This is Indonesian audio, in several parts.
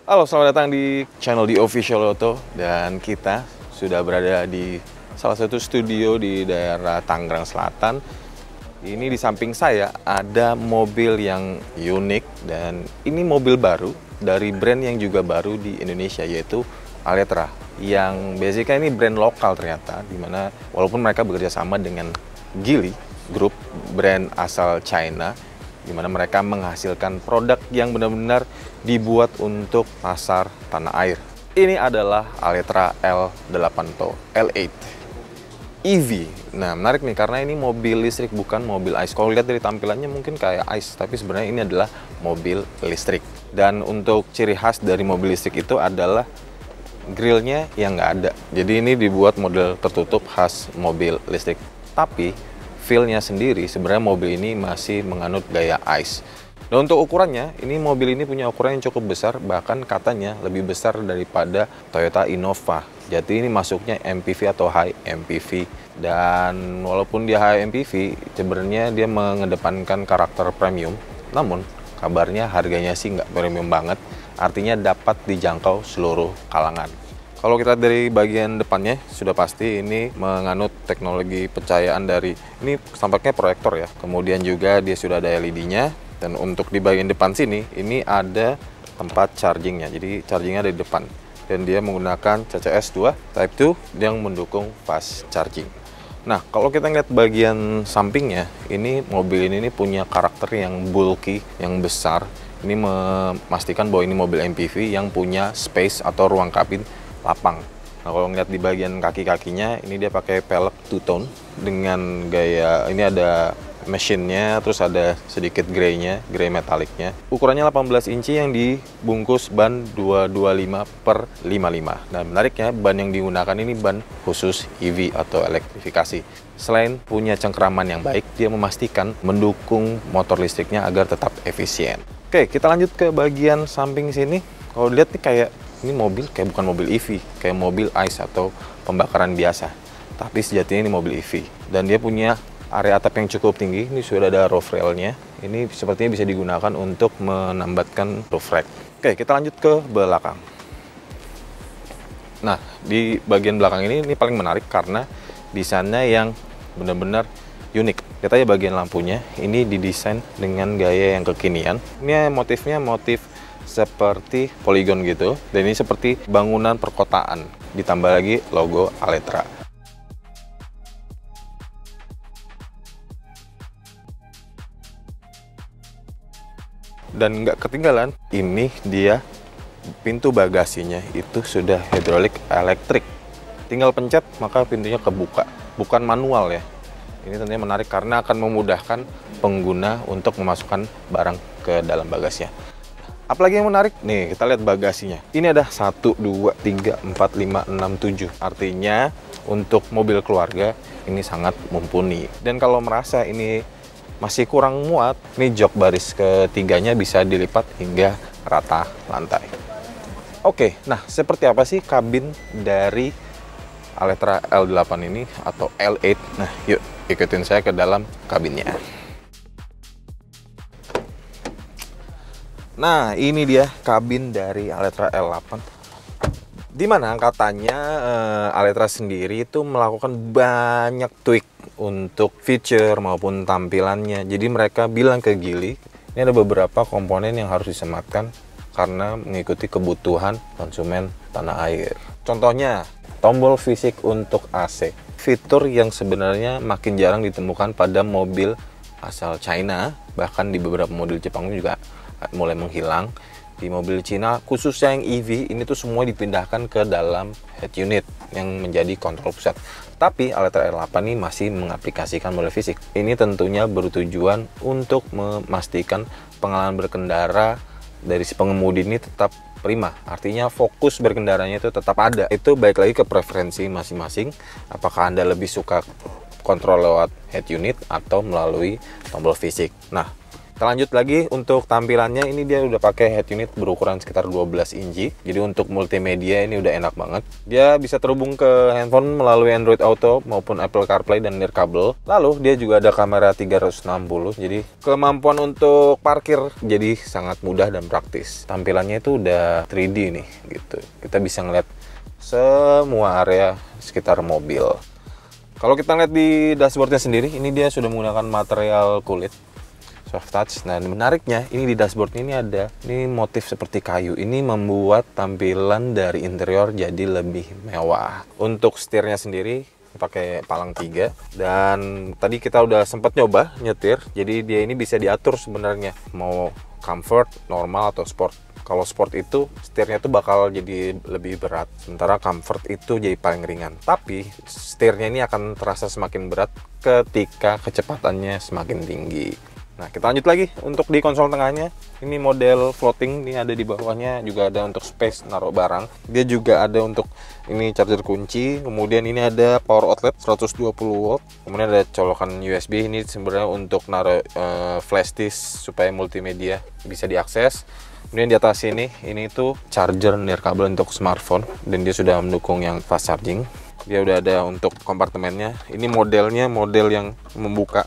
Halo, selamat datang di channel The Official Auto. Dan kita sudah berada di salah satu studio di daerah Tangerang Selatan. Ini di samping saya ada mobil yang unik. Dan ini mobil baru dari brand yang juga baru di Indonesia, yaitu Aletra. Yang basicnya ini brand lokal ternyata, dimana walaupun mereka bekerja sama dengan Geely Group, brand asal China, di mana mereka menghasilkan produk yang benar-benar dibuat untuk pasar tanah air. Ini adalah Aletra L8 atau L8 EV. Nah, menarik nih karena ini mobil listrik, bukan mobil ICE. Kalau lihat dari tampilannya mungkin kayak ICE, tapi sebenarnya ini adalah mobil listrik. Dan untuk ciri khas dari mobil listrik itu adalah grillnya yang nggak ada. Jadi ini dibuat model tertutup khas mobil listrik. Tapi feel-nya sendiri sebenarnya mobil ini masih menganut gaya ICE. Dan untuk ukurannya, ini mobil ini punya ukuran yang cukup besar, bahkan katanya lebih besar daripada Toyota Innova. Jadi ini masuknya MPV atau High MPV. Dan walaupun dia High MPV, sebenarnya dia mengedepankan karakter premium. Namun kabarnya harganya sih nggak premium banget, artinya dapat dijangkau seluruh kalangan. Kalau kita dari bagian depannya, sudah pasti ini menganut teknologi pencahayaan dari, ini tampaknya proyektor ya. Kemudian juga dia sudah ada LED-nya. Dan untuk di bagian depan sini, ini ada tempat chargingnya. Jadi chargingnya ada di depan. Dan dia menggunakan CCS 2 Type 2 yang mendukung fast charging. Nah, kalau kita lihat bagian sampingnya, ini mobil ini punya karakter yang bulky, yang besar. Ini memastikan bahwa ini mobil MPV yang punya space atau ruang kabin lapang. Nah, kalau ngeliat di bagian kaki-kakinya, ini dia pakai pelek two-tone dengan gaya, ini ada mesinnya, terus ada sedikit grey-nya, grey metaliknya. Ukurannya 18 inci yang dibungkus ban 225/55. Nah, menariknya ban yang digunakan ini ban khusus EV atau elektrifikasi. Selain punya cengkeraman yang baik, dia memastikan mendukung motor listriknya agar tetap efisien. Oke, kita lanjut ke bagian samping sini. Kalau dilihat nih kayak ini mobil kayak bukan mobil EV, kayak mobil ICE atau pembakaran biasa. Tapi sejatinya ini mobil EV. Dan dia punya area atap yang cukup tinggi. Ini sudah ada roof rail-nya. Ini sepertinya bisa digunakan untuk menambatkan roof rack. Oke, kita lanjut ke belakang. Nah, di bagian belakang ini paling menarik karena desainnya yang benar-benar unik. Lihat aja bagian lampunya. Ini didesain dengan gaya yang kekinian. Ini motifnya motif seperti poligon gitu, dan ini seperti bangunan perkotaan, ditambah lagi logo Aletra. Dan nggak ketinggalan, ini dia pintu bagasinya itu sudah hidrolik elektrik. Tinggal pencet maka pintunya kebuka, bukan manual ya. Ini tentunya menarik karena akan memudahkan pengguna untuk memasukkan barang ke dalam bagasinya. Apalagi yang menarik, nih kita lihat bagasinya. Ini ada 1, 2, 3, 4, 5, 6, 7. Artinya untuk mobil keluarga ini sangat mumpuni. Dan kalau merasa ini masih kurang muat, ini jok baris ketiganya bisa dilipat hingga rata lantai. Oke, nah seperti apa sih kabin dari Aletra L8 ini atau L8? Nah yuk ikutin saya ke dalam kabinnya. Nah, ini dia kabin dari Aletra L8. Dimana katanya Aletra sendiri itu melakukan banyak tweak untuk feature maupun tampilannya. Jadi mereka bilang ke Geely, ini ada beberapa komponen yang harus disematkan karena mengikuti kebutuhan konsumen tanah air. Contohnya, tombol fisik untuk AC. Fitur yang sebenarnya makin jarang ditemukan pada mobil asal China, bahkan di beberapa model Jepang juga mulai menghilang. Di mobil Cina khususnya yang EV ini tuh semua dipindahkan ke dalam head unit yang menjadi kontrol pusat. Tapi Aletra L8 ini masih mengaplikasikan model fisik. Ini tentunya bertujuan untuk memastikan pengalaman berkendara dari si pengemudi ini tetap prima. Artinya fokus berkendaranya itu tetap ada. Itu baik lagi ke preferensi masing-masing. Apakah Anda lebih suka kontrol lewat head unit atau melalui tombol fisik. Nah, Kita lanjut lagi untuk tampilannya. Ini dia udah pakai head unit berukuran sekitar 12 inci. Jadi untuk multimedia ini udah enak banget. Dia bisa terhubung ke handphone melalui Android Auto maupun Apple CarPlay dan nirkabel. Lalu dia juga ada kamera 360. Jadi kemampuan untuk parkir jadi sangat mudah dan praktis. Tampilannya itu udah 3D nih gitu. Kita bisa ngeliat semua area sekitar mobil. Kalau kita lihat di dashboardnya sendiri, ini dia sudah menggunakan material kulit soft touch. Nah, menariknya ini di dashboard ini ada motif seperti kayu. Ini membuat tampilan dari interior jadi lebih mewah. Untuk setirnya sendiri pakai palang 3, dan tadi kita udah sempat nyoba nyetir. Jadi dia ini bisa diatur sebenarnya mau comfort, normal atau sport. Kalau sport itu setirnya tuh bakal jadi lebih berat, sementara comfort itu jadi paling ringan. Tapi setirnya ini akan terasa semakin berat ketika kecepatannya semakin tinggi. Nah, kita lanjut lagi untuk di konsol tengahnya. Ini model floating, ini ada di bawahnya, juga ada untuk space naruh barang. Dia juga ada untuk ini charger kunci, kemudian ini ada power outlet 120 watt. Kemudian ada colokan USB, ini sebenarnya untuk naruh flash disk supaya multimedia bisa diakses. Kemudian di atas ini tuh charger nirkabel untuk smartphone, dan dia sudah mendukung yang fast charging. Dia udah ada untuk kompartemennya. Ini modelnya model yang membuka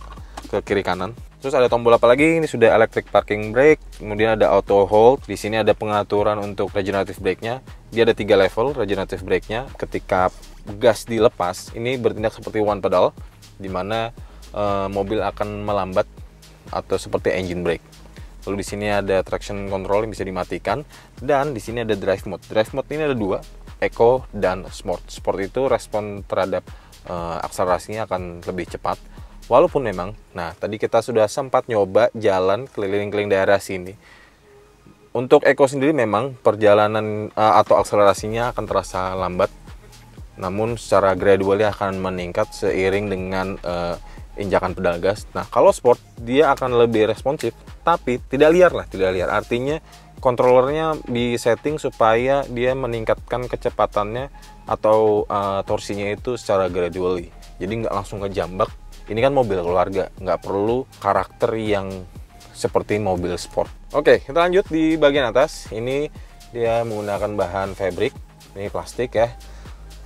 ke kiri kanan. Terus ada tombol apa lagi? Ini sudah electric parking brake, kemudian ada auto hold. Di sini ada pengaturan untuk regenerative brake-nya. Dia ada 3 level regenerative brake-nya. Ketika gas dilepas, ini bertindak seperti one pedal, di mana mobil akan melambat atau seperti engine brake. Lalu di sini ada traction control yang bisa dimatikan, dan di sini ada drive mode. Drive mode ini ada 2, Eco dan Sport. Sport itu respon terhadap akselerasinya akan lebih cepat. Walaupun memang, nah tadi kita sudah sempat nyoba jalan keliling-keliling daerah sini. Untuk Eco sendiri memang perjalanan atau akselerasinya akan terasa lambat, namun secara gradualnya akan meningkat seiring dengan injakan pedal gas. Nah, kalau Sport dia akan lebih responsif, tapi tidak liar lah, tidak liar. Artinya kontrolernya disetting supaya dia meningkatkan kecepatannya atau torsinya itu secara gradually. Jadi nggak langsung ngejambak. Ini kan mobil keluarga, nggak perlu karakter yang seperti mobil sport. Oke, kita lanjut di bagian atas. Ini dia menggunakan bahan fabric, ini plastik ya.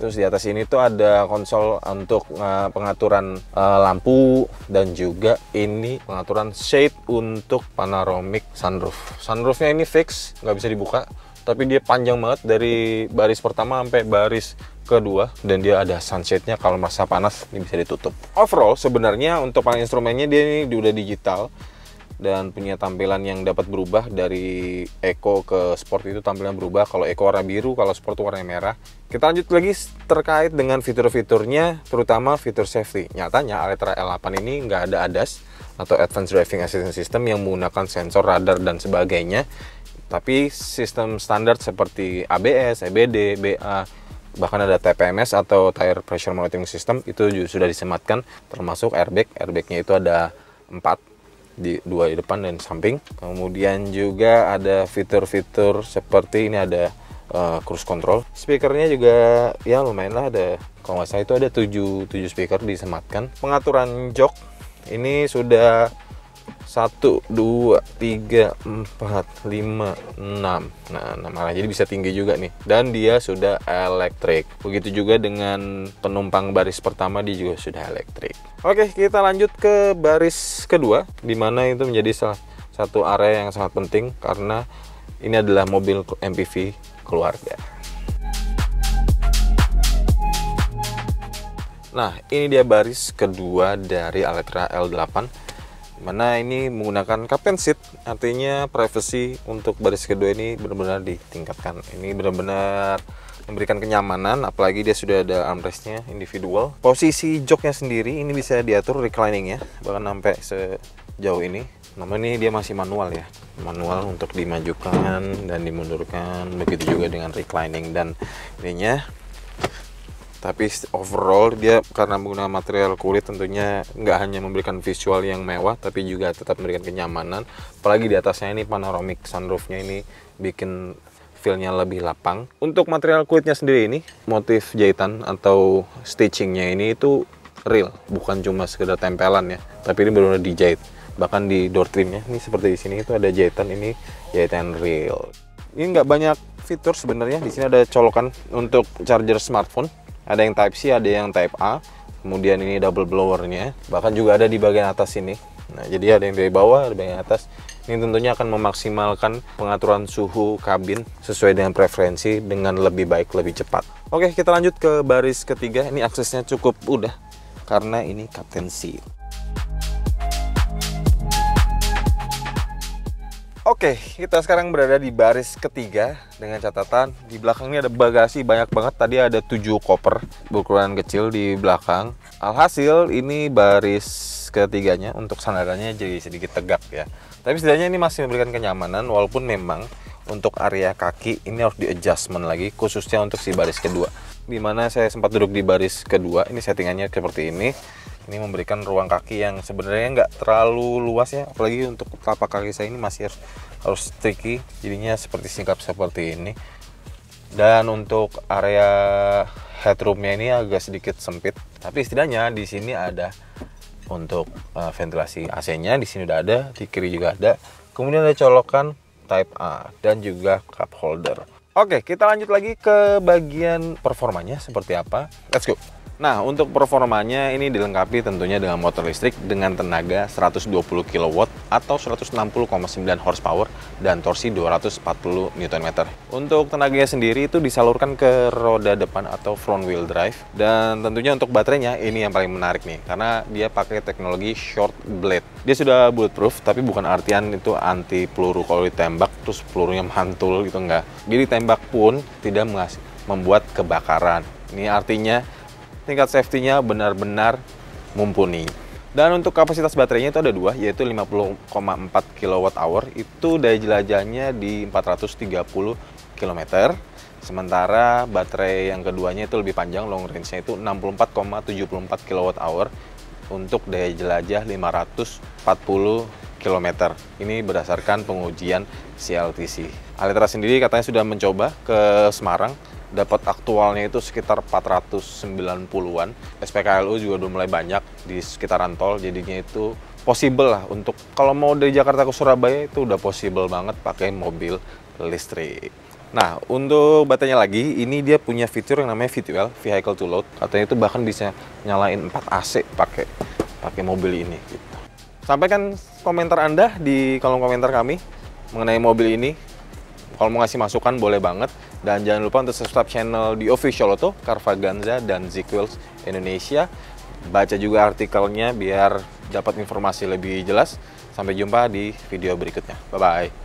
Terus di atas ini tuh ada konsol untuk pengaturan lampu, dan juga ini pengaturan shade untuk panoramic sunroof. Sunroofnya ini fix, nggak bisa dibuka, tapi dia panjang banget dari baris pertama sampai baris kedua, dan dia ada sunshade-nya kalau masa panas ini bisa ditutup. Overall sebenarnya untuk panel instrumennya dia ini udah digital dan punya tampilan yang dapat berubah dari Eco ke Sport. Itu tampilan berubah, kalau Eco warna biru, kalau Sport warna merah. Kita lanjut lagi terkait dengan fitur-fiturnya, terutama fitur safety. Nyatanya Altra L8 ini nggak ada ADAS atau Advanced Driving Assistance System yang menggunakan sensor radar dan sebagainya, tapi sistem standar seperti ABS, EBD, BA, bahkan ada TPMS atau Tire Pressure Monitoring System itu juga sudah disematkan, termasuk airbag. Airbagnya itu ada 4, 2 di depan dan samping. Kemudian juga ada fitur-fitur seperti ini, ada cruise control. Speakernya juga ya lumayan lah, ada kalau nggak salah itu ada 7 speaker disematkan. Pengaturan jok ini sudah 1, 2, 3, 4, 5, 6. Nah, 6 arah, jadi bisa tinggi juga nih. Dan dia sudah elektrik. Begitu juga dengan penumpang baris pertama, dia juga sudah elektrik. Oke, kita lanjut ke baris kedua, di mana itu menjadi salah satu area yang sangat penting karena ini adalah mobil MPV keluarga. Nah, ini dia baris kedua dari Altra L8. Mana ini menggunakan captain seat, artinya privacy untuk baris kedua ini benar-benar ditingkatkan. Ini benar-benar memberikan kenyamanan, apalagi dia sudah ada armrestnya individual. Posisi joknya sendiri ini bisa diatur reclining ya, bahkan sampai sejauh ini. Namun ini dia masih manual ya, manual untuk dimajukan dan dimundurkan, begitu juga dengan reclining dan ininya. Tapi overall dia karena menggunakan material kulit tentunya nggak hanya memberikan visual yang mewah, tapi juga tetap memberikan kenyamanan. Apalagi di atasnya ini panoramic sunroofnya ini bikin feel-nya lebih lapang. Untuk material kulitnya sendiri ini, motif jahitan atau stitchingnya ini itu real, bukan cuma sekedar tempelan ya, tapi ini benar-benar dijahit. Bahkan di door trimnya, ini seperti di sini itu ada jahitan, ini jahitan real. Ini nggak banyak fitur sebenarnya. Di sini ada colokan untuk charger smartphone. Ada yang Type C, ada yang Type A. Kemudian ini double blowernya. Bahkan juga ada di bagian atas ini. Nah, jadi ada yang dari bawah, ada bagian atas. Ini tentunya akan memaksimalkan pengaturan suhu kabin sesuai dengan preferensi dengan lebih baik, lebih cepat. Oke, kita lanjut ke baris ketiga. Ini aksesnya cukup mudah karena ini Captain Seal. Oke, kita sekarang berada di baris ketiga dengan catatan di belakang ini ada bagasi banyak banget. Tadi ada 7 koper berukuran kecil di belakang. Alhasil ini baris ketiganya untuk sandarannya jadi sedikit tegak ya. Tapi setidaknya ini masih memberikan kenyamanan walaupun memang untuk area kaki ini harus di adjustment lagi khususnya untuk si baris kedua. Dimana saya sempat duduk di baris kedua, ini settingannya seperti ini. Ini memberikan ruang kaki yang sebenarnya nggak terlalu luas ya, apalagi untuk telapak kaki saya ini masih harus tricky, jadinya seperti singkap seperti ini. Dan untuk area headroomnya ini agak sedikit sempit, tapi setidaknya di sini ada untuk ventilasi AC-nya, di sini udah ada, di kiri juga ada. Kemudian ada colokan Type A dan juga cup holder. Oke, kita lanjut lagi ke bagian performanya seperti apa. Let's go. Nah, untuk performanya ini dilengkapi tentunya dengan motor listrik dengan tenaga 120 kW atau 160,9 horsepower dan torsi 240 Nm. Untuk tenaganya sendiri itu disalurkan ke roda depan atau front wheel drive, dan tentunya untuk baterainya ini yang paling menarik nih karena dia pakai teknologi short blade. Dia sudah bulletproof, tapi bukan artian itu anti peluru kalau ditembak terus pelurunya mantul gitu, enggak. Jadi tembak pun tidak membuat kebakaran. Ini artinya tingkat safety-nya benar-benar mumpuni. Dan untuk kapasitas baterainya itu ada dua, yaitu 50,4 kWh. Itu daya jelajahnya di 430 km. Sementara baterai yang keduanya itu lebih panjang, long range-nya itu 64,74 kWh untuk daya jelajah 540 km. Ini berdasarkan pengujian CLTC. Alitra sendiri katanya sudah mencoba ke Semarang, dapat aktualnya itu sekitar 490-an. SPKLU juga udah mulai banyak di sekitaran tol, jadinya itu possible lah untuk kalau mau dari Jakarta ke Surabaya itu udah possible banget pakai mobil listrik. Nah, untuk baterainya lagi, ini dia punya fitur yang namanya V2L, Vehicle to Load. Katanya itu bahkan bisa nyalain 4 AC pakai mobil ini gitu. Sampaikan komentar Anda di kolom komentar kami mengenai mobil ini. Kalau mau ngasih masukan boleh banget. Dan jangan lupa untuk subscribe channel The Official Auto, Carvaganza, dan Zeequels Indonesia. Baca juga artikelnya biar dapat informasi lebih jelas. Sampai jumpa di video berikutnya. Bye-bye.